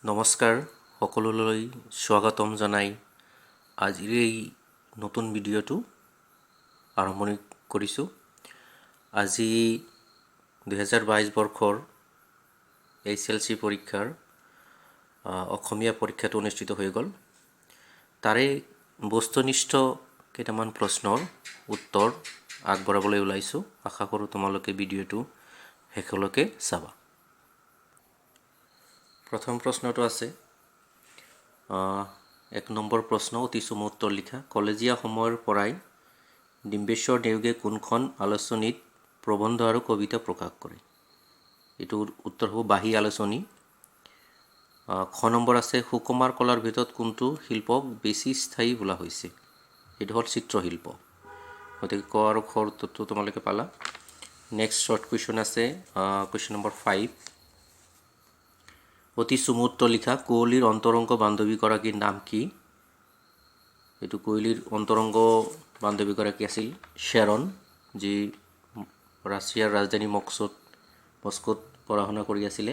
নমস্কাৰ সকলোলৈ স্বাগতম জনাই আজিৰ এই নতুন ভিডিঅ'টো আৰম্ভণি কৰিছোঁ। আজি 2022 বৰ্ষৰ HLC পৰীক্ষাৰ অসমীয়া পৰীক্ষাটো অনুষ্ঠিত হৈ গ'ল। তাৰে বস্তুনিষ্ঠ কেইটামান প্ৰশ্নৰ উত্তৰ আগবঢ়াবলৈ ওলাইছোঁ। আশা কৰোঁ তোমালোকে ভিডিঅ'টো শেষলৈকে চাবা। প্ৰথম প্ৰশ্নটো আছে 1 নম্বৰ প্ৰশ্ন, অতি চমু উত্তৰ লিখা। কলেজীয়া সময়ৰ পৰাই ডিম্বেশ্বৰ নেওগে কোনখন আলোচনীত প্ৰবন্ধ আৰু কবিতা প্ৰকাশ কৰে? এইটোৰ উত্তৰ হ'ব বাহী আলোচনী। খ নম্বৰ আছে সুকুমাৰ কলাৰ ভিতৰত কোনটো শিল্পক বেছি স্থায়ী বোলা হৈছে? এইটো হ'ল চিত্ৰশিল্প। গতিকে ক আৰু খৰ উত্তৰটো তোমালোকে পালা। নেক্সট শ্বৰ্ট কুৱেশ্যন আছে কুৱেশ্যন নম্বৰ 5। অতি চমু উত্তৰ লিখা। কুঁৱলীৰ অন্তৰংগ বান্ধৱীগৰাকীৰ নাম কি? এইটো কুঁৱলীৰ অন্তৰংগ বান্ধৱীগৰাকী আছিল শ্বেৰন, যি ৰাছিয়াৰ ৰাজধানী মস্কোত পঢ়া শুনা কৰি আছিলে।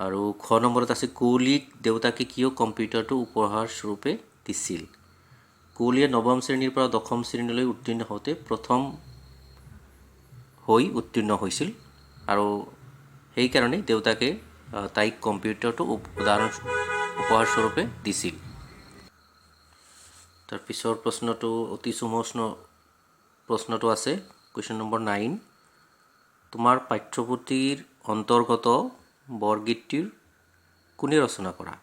আৰু খ নম্বৰত আছে কুঁৱলীক দেউতাকে কিয় কম্পিউটাৰটো উপহাৰ স্বৰূপে দিছিল? কুঁৱলীয়ে 9ম শ্ৰেণীৰ পৰা 10ম শ্ৰেণীলৈ উত্তীৰ্ণ হওঁতে প্ৰথম হৈ উত্তীৰ্ণ হৈছিল আৰু সেইকাৰণে দেউতাকে তাইক কম্পিউটাৰটো উপহাৰ স্বৰূপে দিছিল। তাৰ পিছৰ প্ৰশ্নটো অতি চমু প্ৰশ্নটো আছে কুৱেশ্যন নম্বৰ 9। তোমাৰ পাঠ্যপুথিৰ অন্তৰ্গত বৰগীতটিৰ কোনে ৰচনা কৰা?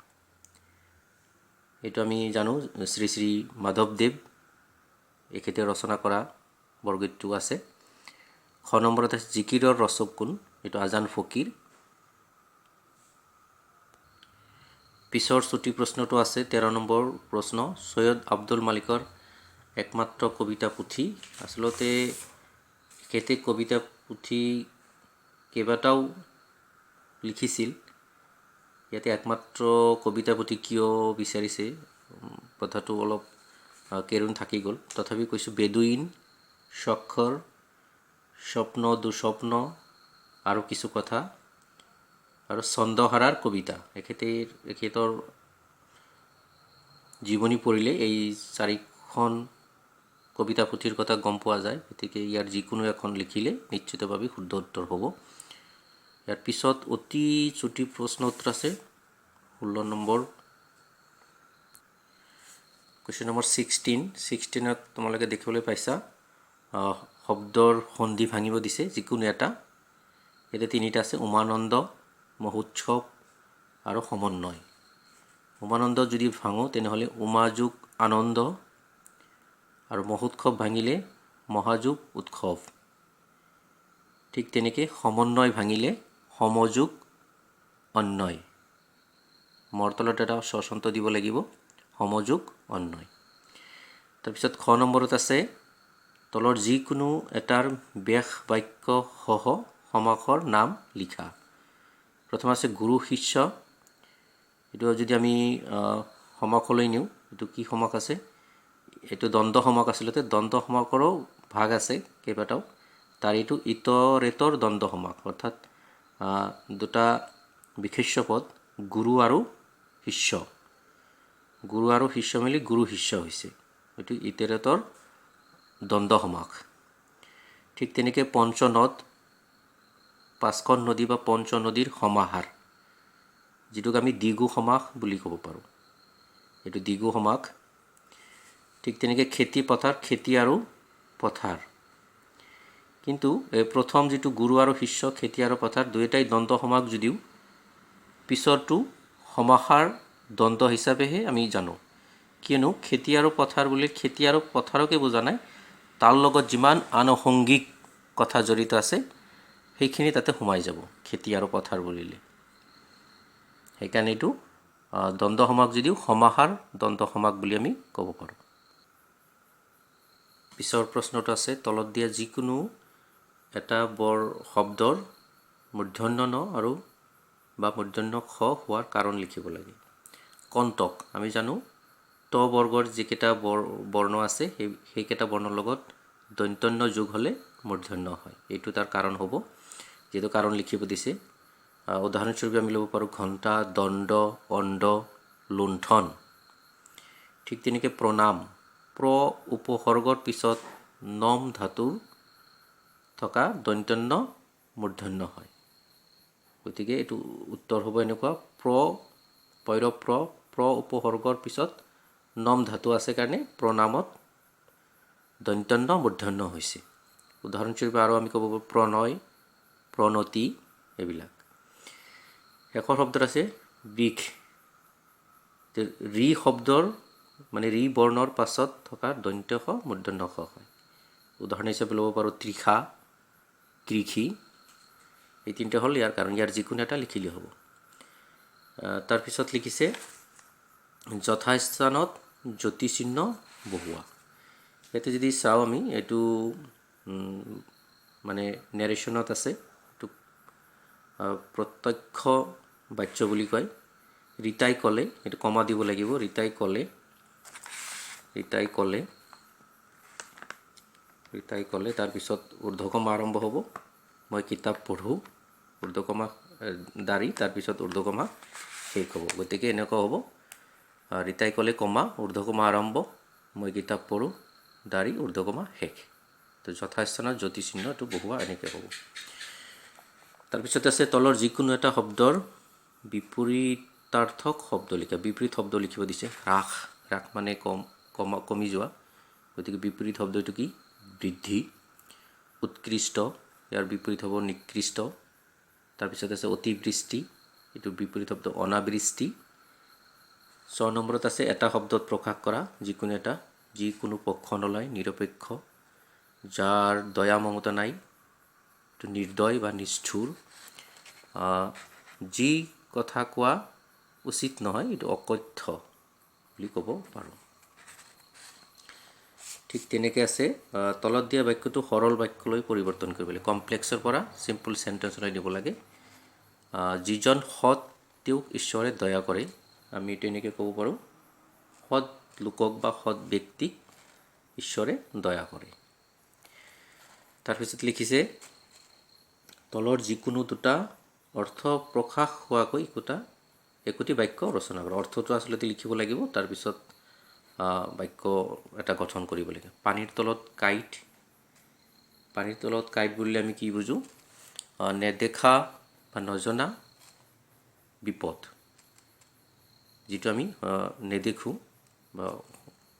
এইটো আমি জানো শ্ৰী শ্ৰী মাধৱদেৱ এখেতে ৰচনা কৰা বৰগীতটো আছে। খ নম্বৰত আছে জিকিৰৰ ৰচক কোন? এইটো আজান ফকীৰ। পিছৰ চুটি প্ৰশ্নটো আছে 13 নম্বৰ প্ৰশ্ন, সৈয়দ আব্দুল মালিকৰ একমাত্ৰ কবিতা পুথি। আচলতে এখেতে কবিতা পুথি কেইবাটাও লিখিছিল। ইয়াতে একমাত্ৰ কবিতা পুথি কিয় বিচাৰিছে কথাটো অলপ কেৰুণ থাকি গ'ল। তথাপি কৈছোঁ বেদুইন, স্বাক্ষৰ, স্বপ্ন দুস্বপ্ন আৰু কিছু কথা আৰু ছন্দহাৰাৰ কবিতা। এখেতৰ জীৱনী পঢ়িলে এই 4খন কবিতা পুথিৰ কথা গম পোৱা যায়। গতিকে ইয়াৰ যিকোনো এখন লিখিলে নিশ্চিতভাৱে শুদ্ধ উত্তৰ হ'ব। ইয়াৰ পিছত অতি চুটি প্ৰশ্ন উত্তৰ আছে 16 নম্বৰ কুৱেশ্যন নম্বৰ 16ত তোমালোকে দেখিবলৈ পাইছা শব্দৰ সন্ধি ভাঙিব দিছে যিকোনো এটা। ইয়াতে 3টা আছে উমানন্দ, মহোৎসৱ আৰু সমন্বয়। উমানন্দ যদি ভাঙো তেনেহ'লে উমাযোগ আনন্দ আৰু মহোৎসৱ ভাঙিলে মহাযোগ উৎসৱ। ঠিক তেনেকৈ সমন্বয় ভাঙিলে সমযোগ অন্যয়। মৰতলত এটা স্বচন্ত দিব লাগিব, সমযোগ অন্যয়। তাৰপিছত খ নম্বৰত আছে তলৰ যিকোনো এটাৰ ব্যাস বাক্য সহ সমাসৰ নাম লিখা। প্ৰথম আছে গুৰু শিষ্য। এইটো যদি আমি সমাসলৈ নিওঁ, এইটো কি সমাস আছে? এইটো দ্বন্দ্ব সমাস। আচলতে দ্বন্দ্ব সমাসৰো ভাগ আছে কেইবাটাও। তাৰ এইটো ইতৰেতৰ দ্বন্দ্ব সমাস, অৰ্থাৎ দুটা বিশেষ্য পদ গুৰু আৰু শিষ্য। গুৰু আৰু শিষ্য মিলি গুৰু শিষ্য হৈছে, এইটো ইতৰেতৰ দ্বন্দ্ব সমাস। ঠিক তেনেকৈ পঞ্চনদ, 5খন নদী বা পঞ্চনদীৰ সমাহাৰ, যিটোক আমি দ্বিগু সমাস বুলি ক'ব পাৰোঁ, এইটো দ্বিগু সমাস। ঠিক তেনেকৈ খেতি পথাৰ, খেতি আৰু পথাৰ। কিন্তু এই প্ৰথম যিটো গুৰু আৰু শিষ্য, খেতি আৰু পথাৰ দুয়োটাই দ্বন্দ্ব সমাস যদিও পিছৰটো সমাহাৰ দ্বন্দ্ব হিচাপেহে আমি জানো। কিয়নো খেতি আৰু পথাৰ বুলি খেতি আৰু পথাৰকে বুজা নাই, তাৰ লগত যিমান আনুষংগিক কথা জড়িত আছে সেইখিনি তাতে সোমাই যাব খেতি আৰু পথাৰ বুলিলে। সেইকাৰণে এইটো দ্বন্দ্ব সমাস যদিও সমাহাৰ দ্বন্দ্ব সমাস বুলি আমি ক'ব পাৰোঁ। পিছৰ প্ৰশ্নটো আছে তলত দিয়া যিকোনো এটা শব্দৰ মূৰ্ধন্য ন আৰু বা মূৰ্ধন্য খ হোৱাৰ কাৰণ লিখিব লাগে। কণ্টক, আমি জানো ত বৰ্গৰ যিকেইটা বৰ্ণ আছে সেইকেইটা বৰ্ণৰ লগত দন্ত্যন্য যোগ হ'লে মূৰ্ধন্য হয়। এইটো তাৰ কাৰণ হ'ব, যিহেতু কাৰণ লিখিব দিছে। উদাহৰণস্বৰূপে আমি ল'ব পাৰোঁ ঘণ্টা, দণ্ড, অণ্ড, লুণ্ঠন। ঠিক তেনেকৈ প্ৰণাম, উপসৰ্গৰ পিছত নম ধাতুৰ থকা দন্ত্যন্য মূৰ্ধন্য হয়। গতিকে এইটো উত্তৰ হ'ব এনেকুৱা উপসৰ্গৰ পিছত নম ধাতু আছে কাৰণে প্ৰণামত দন্ত্যন্য মূৰ্ধন্য হৈছে। উদাহৰণস্বৰূপে আৰু আমি ক'ব পাৰোঁ প্ৰণয়, প্ৰণতি এইবিলাক। শেষৰ শব্দত আছে বিষ। ৰি শব্দৰ মানে ৰি বৰ্ণৰ পাছত থকা দন্ত্য স মূৰ্ধন্য স হয়। উদাহৰণ হিচাপে ল'ব পাৰোঁ তৃষা, কৃষি। এই তিনিটা হ'ল ইয়াৰ কাৰণ, ইয়াৰ যিকোনো এটা লিখিলেই হ'ব। তাৰপিছত লিখিছে যথাস্থানত জ্যোতিচিহ্ন বহুৱা। ইয়াতে যদি চাওঁ আমি এইটো মানে নেৰেশ্যনত আছে, এইটো প্ৰত্যক্ষ বাচ্য বুলি কয়। ৰীতাই ক'লে, এইটো কমা দিব লাগিব, ৰীতাই ক'লে তাৰপিছত ঊৰ্ধ্বকমা আৰম্ভ হ'ব। মই কিতাপ পঢ়োঁ, ঊৰ্ধ্বকমা দাৰি, তাৰপিছত ঊৰ্ধ্বকমা শেষ হ'ব। গতিকে এনেকুৱা হ'ব, ৰীতাই ক'লে কমা, ঊৰ্ধ্বকমা আৰম্ভ, মই কিতাপ পঢ়োঁ, দাৰি, ঊৰ্ধ্বকমা শেষ। তো যথাস্থানত জ্যোতিচিহ্ন এইটো বহুৱা এনেকৈ হ'ব। তাৰপিছত আছে তলৰ যিকোনো এটা শব্দৰ বিপৰীতাৰ্থক শব্দ লিখা। বিপৰীত শব্দ লিখিব দিছে। হ্ৰাস, হ্ৰাস মানে কমি যোৱা। গতিকে বিপৰীত শব্দটো কি? বৃদ্ধি। উৎকৃষ্ট, ইয়াৰ বিপৰীত হ'ব নিকৃষ্ট। তাৰপিছত আছে অতিবৃষ্টি, এইটো বিপৰীত শব্দ অনাবৃষ্টি। 6 নম্বৰত আছে এটা শব্দত প্ৰকাশ কৰা যিকোনো এটা, যিকোনো পক্ষ নলয়, নিৰপেক্ষ, যাৰ দয়া মমতা নাই, এইটো নিৰ্দয় বা নিষ্ঠুৰ। যি কথা কোৱা উচিত নহয়, এইটো অকথ্য বুলি ক'ব পাৰোঁ। ঠিক তেনেকৈ আছে তলত দিয়া বাক্যটো সৰল বাক্যলৈ পৰিৱৰ্তন কৰিব লাগে। কমপ্লেক্সৰ পৰা চিম্পল চেণ্টেঞ্চলৈ দিব লাগে। যিজন সৎ তেওঁক ঈশ্বৰে দয়া কৰে। আমি এইটো এনেকৈ ক'ব পাৰোঁ, সৎ লোকক বা সৎ ব্যক্তিক ঈশ্বৰে দয়া কৰে। তাৰপিছত লিখিছে তলৰ যিকোনো দুটা অৰ্থ প্ৰকাশ হোৱাকৈ একোটি বাক্য ৰচনা কৰা। অৰ্থটো আচলতে লিখিব লাগিব, তাৰপিছত বাক্য এটা গঠন কৰিব লাগে। পানীৰ তলত কাঁইট। পানীৰ তলত কাঁইট বুলিলে আমি কি বুজোঁ? নেদেখা বা নজনা বিপদ, যিটো আমি নেদেখোঁ বা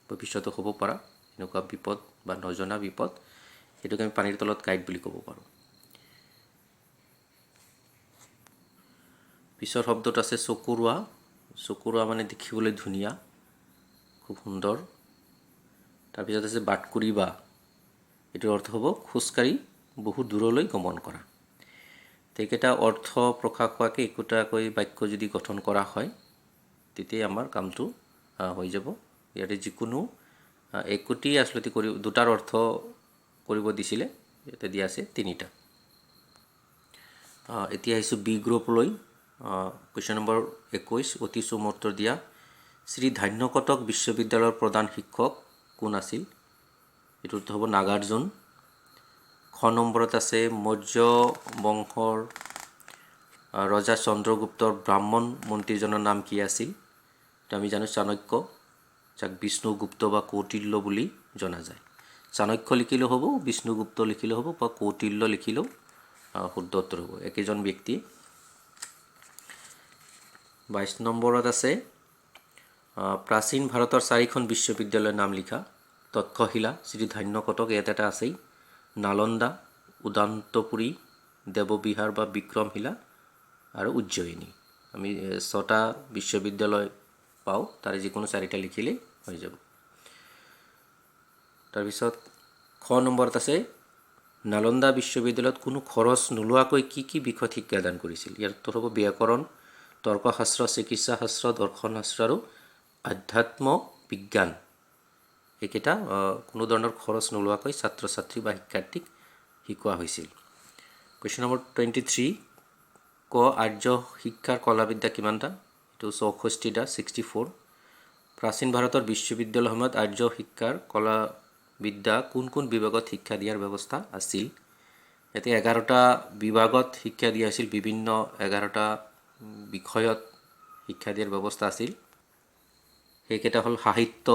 ভৱিষ্যতে হ'ব পৰা এনেকুৱা বিপদ বা নজনা বিপদ, সেইটোকে আমি পানীৰ তলত কাঁইট বুলি ক'ব পাৰোঁ। পিছৰ শব্দত আছে চকুৰোৱা। চকুৰোৱা মানে দেখিবলৈ ধুনীয়া, খুব সুন্দৰ। তাৰপিছত আছে বাটকুৰি বা, এইটোৰ অৰ্থ হ'ব খোজকাঢ়ি বহু দূৰলৈ গমন কৰা। এইকেইটা অৰ্থ প্ৰকাশ হোৱাকৈ একোটাকৈ বাক্য যদি গঠন কৰা হয়, তেতিয়াই আমাৰ কামটো হৈ যাব। ইয়াতে যিকোনো একোটি আচলতে দুটাৰ অৰ্থ কৰিব দিছিলে, ইয়াতে দিয়া আছে 3টা। এতিয়া আহিছোঁ বি গ্ৰুপলৈ। কুৱেশ্যন নম্বৰ 21, অতি চমুত্তৰ দিয়া। শ্ৰী ধান্যকটক বিশ্ববিদ্যালয়ৰ প্ৰধান শিক্ষক কোন আছিল? এইটোত হ'ব নাগাৰ্জুন। খ নম্বৰত আছে মৌৰ্য বংশৰ ৰজা চন্দ্ৰগুপ্তৰ ব্ৰাহ্মণ মন্ত্ৰীজনৰ নাম কি আছিল? তো আমি জানো চাণক্য, যাক বিষ্ণুগুপ্ত বা কৌটিল্য বুলি জনা যায়। চাণক্য লিখিলেও হ'ব, বিষ্ণুগুপ্ত লিখিলেও হ'ব, বা কৌটিল্য লিখিলেও শুদ্ধ উত্তৰ হ'ব, একেজন ব্যক্তি। 22 নম্বৰত আছে প্ৰাচীন ভাৰতৰ 4খন বিশ্ববিদ্যালয়ৰ নাম লিখা। তক্ষশিলা, শ্ৰী ধান্যকটক ইয়াত এটা আছেই। নালন্দা, উদান্তপুৰী, দেৱবিহাৰ বা বিক্ৰমশিলা আৰু উজ্জয়িনী। আমি 6টা বিশ্ববিদ্যালয় পাওঁ, তাৰে যিকোনো 4টা লিখিলেই হৈ যাব। তাৰপিছত খ নম্বৰত আছে নালন্দা বিশ্ববিদ্যালয়ত কোনো খৰচ নোলোৱাকৈ কি কি বিষয়ত শিক্ষাদান কৰিছিল? ইয়াৰ উত্তৰ হ'ব ব্যাকৰণ, তৰ্কশাস্ত্ৰ, চিকিৎসা শাস্ত্ৰ, দৰ্শন শাস্ত্ৰ আৰু আধ্যাত্ম বিজ্ঞান। এইকেইটা কোনো ধৰণৰ খৰচ নোলোৱাকৈ ছাত্ৰ ছাত্ৰী বা শিক্ষাৰ্থীক শিকোৱা হৈছিল। কুৱেশ্যন নম্বৰ 23, ক আৰ্য শিক্ষাৰ কলাবিদ্যা কিমানটা? এইটো 64টা, 64। প্ৰাচীন ভাৰতৰ বিশ্ববিদ্যালয়সমূহত আৰ্য শিক্ষাৰ কলাবিদ্যা কোন কোন বিভাগত শিক্ষা দিয়াৰ ব্যৱস্থা আছিল? ইয়াতে 11টা বিভাগত শিক্ষা দিয়া হৈছিল, বিভিন্ন 11টা বিষয়ত শিক্ষা দিয়াৰ ব্যৱস্থা আছিল। সেইকেইটা হ'ল সাহিত্য,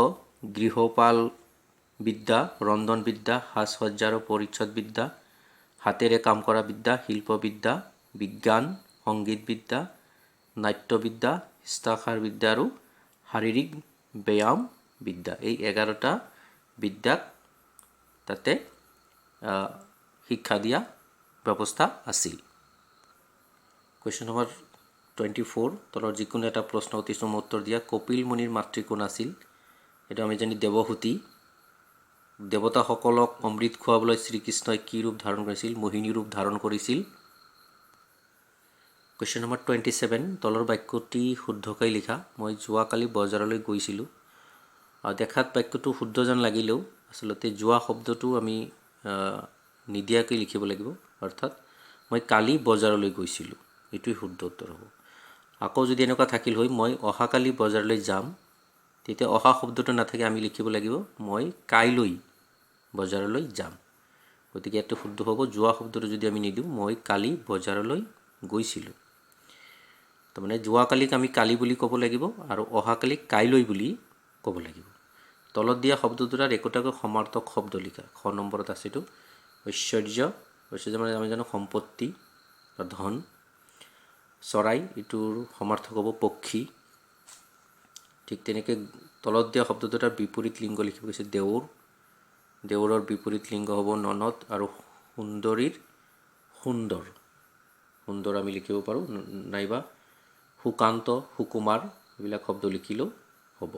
গৃহপাল বিদ্যা, ৰন্ধন বিদ্যা, সাজ সজ্জা আৰু পৰিচ্ছদ বিদ্যা, হাতেৰে কাম কৰা বিদ্যা, শিল্পবিদ্যা, বিজ্ঞান, সংগীত বিদ্যা, নাট্যবিদ্যা, হস্তাক্ষৰ বিদ্যা আৰু শাৰীৰিক ব্যায়াম বিদ্যা। এই 11টা বিদ্যাক তাতে শিক্ষা দিয়া ব্যৱস্থা আছিল। কুৱেশ্যন নম্বৰ 24, তলৰ যিকোনো এটা প্ৰশ্ন অতি চমু উত্তৰ দিয়া। কপিল মুনিৰ মাতৃ কোন আছিল? এইটো আমি জানি দেৱহূতি। দেৱতাসকলক অমৃত খুৱাবলৈ শ্ৰীকৃষ্ণই কি ৰূপ ধাৰণ কৰিছিল? মোহিনী ৰূপ ধাৰণ কৰিছিল। কুৱেশ্যন নম্বৰ 27, তলৰ বাক্যটি শুদ্ধকৈ লিখা। মই যোৱাকালি বজাৰলৈ গৈছিলোঁ। দেখাত বাক্যটো শুদ্ধ যেন লাগিলেও আচলতে যোৱা শব্দটো আমি নিদিয়াকৈ লিখিব লাগিব। অৰ্থাৎ মই কালি বজাৰলৈ গৈছিলোঁ, এইটোৱে শুদ্ধ উত্তৰ হ'ব। আকৌ যদি এনেকুৱা থাকিল হয় মই অহাকালি বজাৰলৈ যাম, তেতিয়া অহা শব্দটো নাথাকি আমি লিখিব লাগিব মই কাইলৈ বজাৰলৈ যাম। গতিকে এইটো শুদ্ধ হ'ব। যোৱা শব্দটো যদি আমি নিদিওঁ মই কালি বজাৰলৈ গৈছিলোঁ, তাৰমানে যোৱাকালিক আমি কালি বুলি ক'ব লাগিব আৰু অহাকালিক কাইলৈ বুলি ক'ব লাগিব। তলত দিয়া শব্দ দুটাৰ একোটাকৈ সমাৰ্থক শব্দ লিখা। খ নম্বৰত আছে এইটো ঐশ্বৰ্য। ঐশ্বৰ্য মানে আমি জানো সম্পত্তি বা ধন। চৰাই, এইটোৰ সমাৰ্থক হ'ব পক্ষী। ঠিক তেনেকৈ তলত দিয়া শব্দ দুটাৰ বিপৰীত লিংগ লিখিব গৈছে দেউৰ। দেউৰৰ বিপৰীত লিংগ হ'ব ননদ আৰু সুন্দৰীৰ সুন্দৰ। সুন্দৰ আমি লিখিব পাৰোঁ, নাইবা সুকান্ত, সুকুমাৰ, এইবিলাক শব্দ লিখিলেও হ'ব।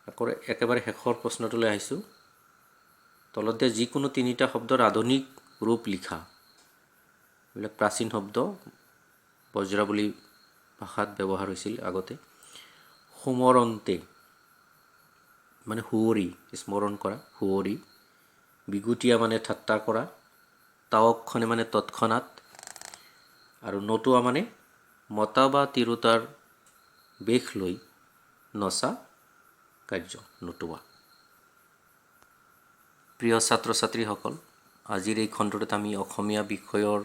আকৌ একেবাৰে শেষৰ প্ৰশ্নটোলৈ আহিছোঁ। তলত দিয়া যিকোনো তিনিটা শব্দৰ আধুনিক ৰূপ লিখা। এইবিলাক প্ৰাচীন শব্দ, বজ্ৰাৱলী ভাষাত ব্যৱহাৰ হৈছিল আগতে। সুমৰন্তে মানে সুঁৱৰি, স্মৰণ কৰা, সুঁৱৰি। বিগুটীয়া মানে ঠাট্টা কৰা। তাৱকখনে মানে তৎক্ষণাত। আৰু নটোৱা মানে মতা বা তিৰোতাৰ বেশ লৈ নচা কাৰ্য, নটোৱা। প্ৰিয় ছাত্ৰ ছাত্ৰীসকল, আজিৰ এই খণ্ডটোত আমি অসমীয়া বিষয়ৰ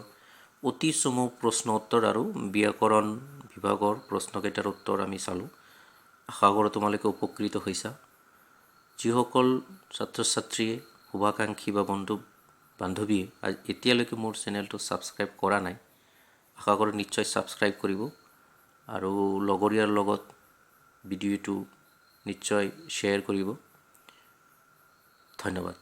অতি চমু প্ৰশ্ন উত্তৰ আৰু ব্যাকৰণ বিভাগৰ প্ৰশ্নকেইটাৰ উত্তৰ আমি চালোঁ। আশা কৰোঁ তোমালোকে উপকৃত হৈছা। যিসকল ছাত্ৰ ছাত্ৰীয়ে, শুভাকাংক্ষী বা বন্ধু বান্ধৱীয়ে এতিয়ালৈকে মোৰ চেনেলটো ছাবস্ক্ৰাইব কৰা নাই, আশা কৰোঁ নিশ্চয় ছাবস্ক্ৰাইব কৰিব আৰু লগৰীয়াৰ লগত ভিডিঅ'টো নিশ্চয় শ্বেয়াৰ কৰিব। ধন্যবাদ।